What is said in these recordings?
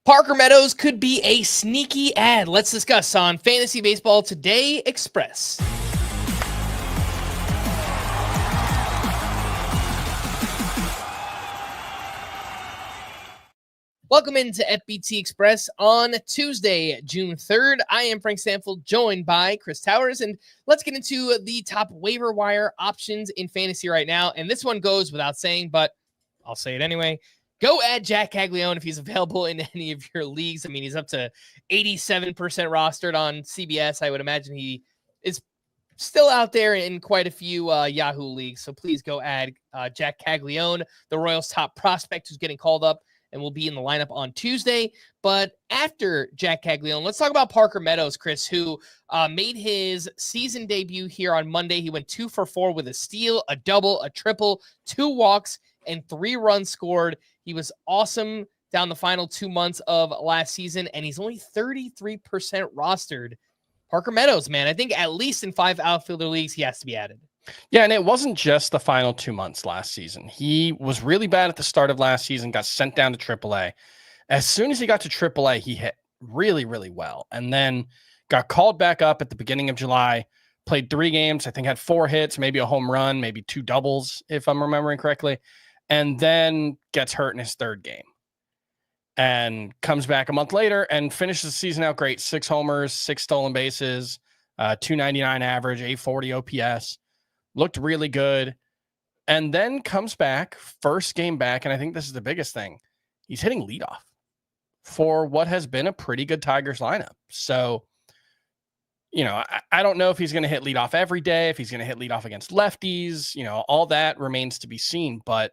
Parker Meadows could be a sneaky ad. Let's discuss on Fantasy Baseball Today Express. Welcome into FBT Express on Tuesday, June 3rd. I am Frank Stampfl, joined by Chris Towers, and let's get into the top waiver wire options in fantasy right now. And this one goes without saying, but I'll say it anyway. Go add Jack Caglione if he's available in any of your leagues. I mean, he's up to 87% rostered on CBS. I would imagine he is still out there in quite a few Yahoo leagues. So please go add Jack Caglione, the Royals' top prospect who's getting called up and will be in the lineup on Tuesday. But after Jack Caglione, let's talk about Parker Meadows, Chris, who made his season debut here on Monday. He went 2 for 4 with a steal, a double, a triple, 2 walks, and 3 runs scored. He was awesome down the final 2 months of last season, and he's only 33% rostered. Parker Meadows, man, I think at least in 5 outfielder leagues, he has to be added. Yeah, and it wasn't just the final 2 months last season. He was really bad at the start of last season, got sent down to AAA. As soon as he got to AAA, he hit really, really well, and then got called back up at the beginning of July, played 3 games, I think had 4 hits, maybe a home run, maybe 2 doubles, if I'm remembering correctly, and then gets hurt in his 3rd game and comes back a month later and finishes the season out great. 6 homers, 6 stolen bases, 299 average, 840 OPS, looked really good. And then comes back, first game back, and I think this is the biggest thing. He's hitting leadoff for what has been a pretty good Tigers lineup. So, you know, I don't know if he's going to hit leadoff every day, if he's going to hit leadoff against lefties, you know, all that remains to be seen. But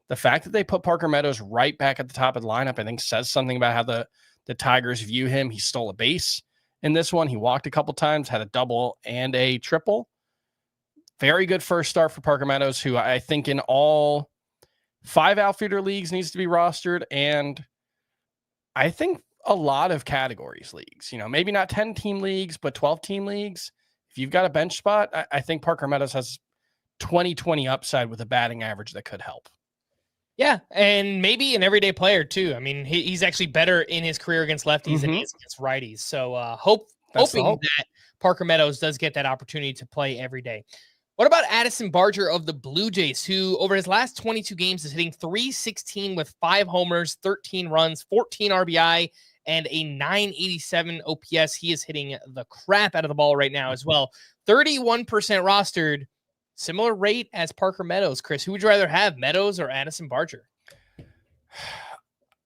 the fact that they put Parker Meadows right back at the top of the lineup, I think says something about how the Tigers view him. He stole a base in this one. He walked a couple times, had a double and a triple. Very good first start for Parker Meadows, who I think in all 5 outfielder leagues needs to be rostered. And I think a lot of categories leagues, you know, maybe not 10-team leagues, but 12-team leagues. If you've got a bench spot, I think Parker Meadows has 20-20 upside with a batting average that could help. Yeah, and maybe an everyday player too. I mean, he's actually better in his career against lefties than he is against righties. So hoping that Parker Meadows does get that opportunity to play every day. What about Addison Barger of the Blue Jays, who over his last 22 games is hitting .316 with 5 homers, 13 runs, 14 RBI, and a .987 OPS. He is hitting the crap out of the ball right now as well. 31% rostered. Similar rate as Parker Meadows. Chris, who would you rather have, Meadows or Addison Barger?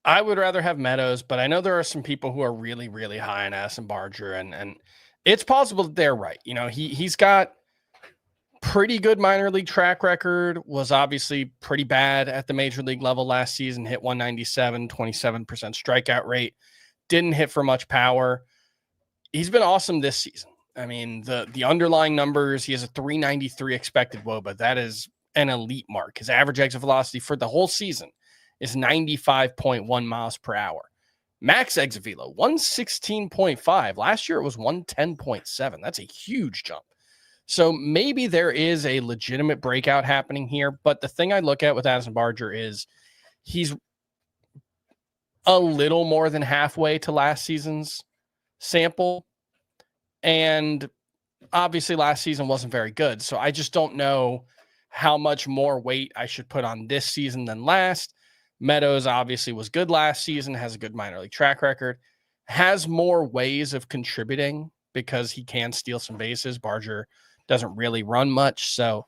I would rather have Meadows, but I know there are some people who are really, really high on Addison Barger, and it's possible that they're right. You know, he's got pretty good minor league track record, was obviously pretty bad at the major league level last season, hit 197, 27% strikeout rate, didn't hit for much power. He's been awesome this season. I mean, the underlying numbers, he has a .393 expected WOBA. That is an elite mark. His average exit velocity for the whole season is 95.1 miles per hour. Max exit velo, 116.5. Last year, it was 110.7. That's a huge jump. So maybe there is a legitimate breakout happening here. But the thing I look at with Addison Barger is he's a little more than halfway to last season's sample. And obviously last season wasn't very good. So I just don't know how much more weight I should put on this season than last. Meadows obviously was good last season, has a good minor league track record, has more ways of contributing because he can steal some bases. Barger doesn't really run much. So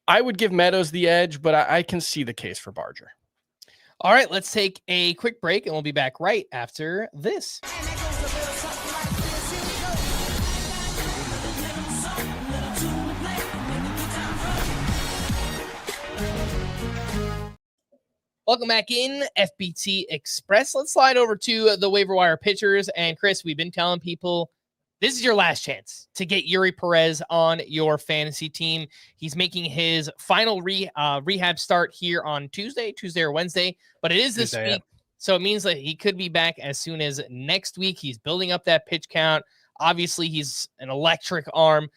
I would give Meadows the edge, but I can see the case for Barger. All right, let's take a quick break and we'll be back right after this. Welcome back in FBT Express. Let's slide over to the waiver wire pitchers. And Chris, we've been telling people this is your last chance to get Yuri Perez on your fantasy team. He's making his final rehab start here on Tuesday or Wednesday, but it is this week. Yeah. So it means that he could be back as soon as next week. He's building up that pitch count. Obviously, he's an electric arm.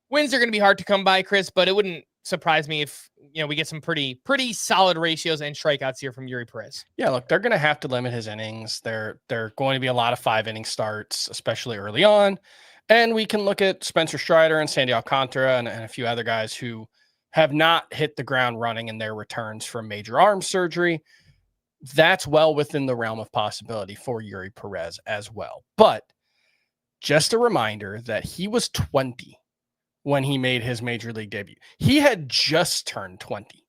Wins are going to be hard to come by, Chris, but it wouldn't surprise me if, we get some pretty solid ratios and strikeouts here from Yuri Perez. Yeah, look, they're going to have to limit his innings. They're going to be a lot of 5-inning starts, especially early on. And we can look at Spencer Strider and Sandy Alcantara and a few other guys who have not hit the ground running in their returns from major arm surgery. That's well within the realm of possibility for Yuri Perez as well. But just a reminder that he was 20 when he made his major league debut. He had just turned 20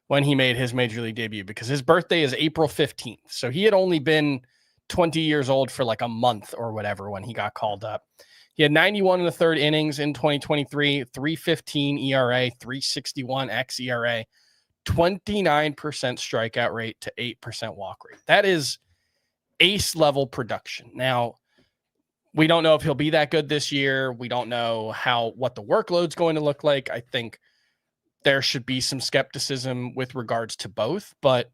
when he made his major league debut because his birthday is April 15th. So he had only been 20 years old for like a month or whatever when he got called up. He had 91 in the third innings in 2023, 3.15 ERA, 3.61 xERA, 29% strikeout rate to 8% walk rate. That is ace level production. Now, we don't know if he'll be that good this year. We don't know what the workload's going to look like. I think there should be some skepticism with regards to both, but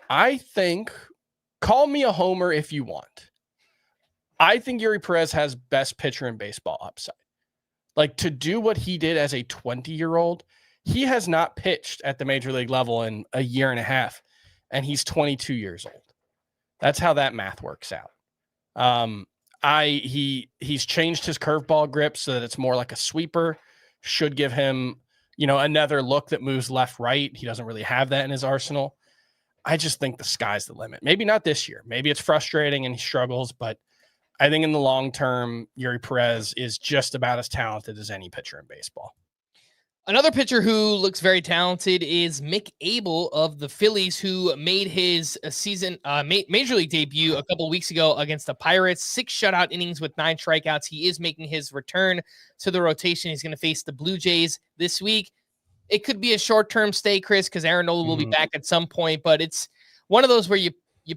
I think, call me a homer if you want, I think Yuri Perez has best pitcher in baseball upside. Like, to do what he did as a 20-year-old, he has not pitched at the major league level in a year and a half, and he's 22 years old. That's how that math works out. He's changed his curveball grip so that it's more like a sweeper. Should give him, another look that moves left, right. He doesn't really have that in his arsenal. I just think the sky's the limit. Maybe not this year. Maybe it's frustrating and he struggles, but I think in the long term, Yuri Perez is just about as talented as any pitcher in baseball. Another pitcher who looks very talented is Mick Abel of the Phillies, who made his major league debut a couple of weeks ago against the Pirates. 6 shutout innings with 9 strikeouts. He is making his return to the rotation. He's going to face the Blue Jays this week. It could be a short-term stay, Chris, because Aaron Nola will be back at some point, but it's one of those where you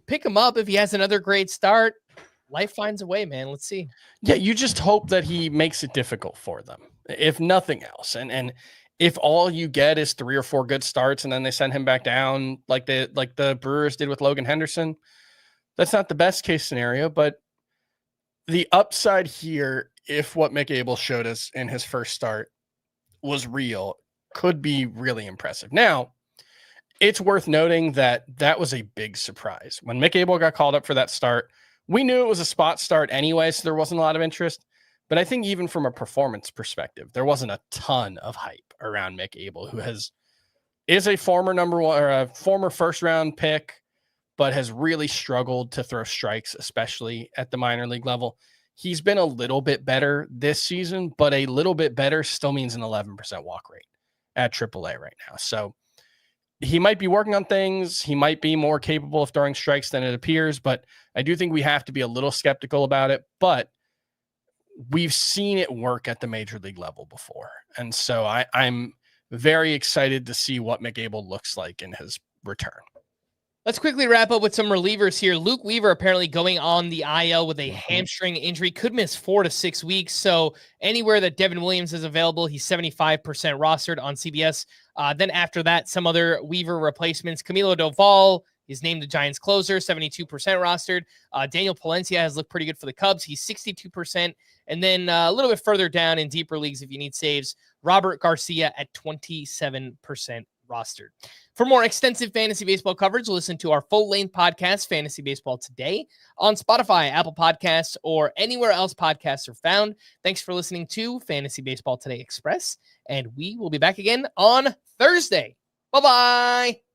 pick him up if he has another great start. Life finds a way, man. Let's see. Yeah, you just hope that he makes it difficult for them, if nothing else. And if all you get is 3 or 4 good starts and then they send him back down like the Brewers did with Logan Henderson, that's not the best case scenario. But the upside here, if what Mick Abel showed us in his first start was real, could be really impressive. Now, it's worth noting that was a big surprise. When Mick Abel got called up for that start, we knew it was a spot start anyway, so there wasn't a lot of interest. But I think even from a performance perspective, there wasn't a ton of hype around Mick Abel, who is a former number 1 or a former first round pick, but has really struggled to throw strikes, especially at the minor league level. He's been a little bit better this season, but a little bit better still means an 11% walk rate at AAA right now. So he might be working on things. He might be more capable of throwing strikes than it appears, but I do think we have to be a little skeptical about it. But we've seen it work at the major league level before. And so I'm very excited to see what Mick Abel looks like in his return. Let's quickly wrap up with some relievers here. Luke Weaver apparently going on the IL with a hamstring injury, could miss 4 to 6 weeks. So anywhere that Devin Williams is available, he's 75% rostered on CBS. Then after that, some other Weaver replacements. Camilo Doval is named the Giants closer, 72% rostered. Daniel Palencia has looked pretty good for the Cubs. He's 62%. And then a little bit further down in deeper leagues, if you need saves, Robert Garcia at 27% rostered. For more extensive fantasy baseball coverage, listen to our full-length podcast, Fantasy Baseball Today, on Spotify, Apple Podcasts, or anywhere else podcasts are found. Thanks for listening to Fantasy Baseball Today Express, and we will be back again on Thursday. Bye-bye.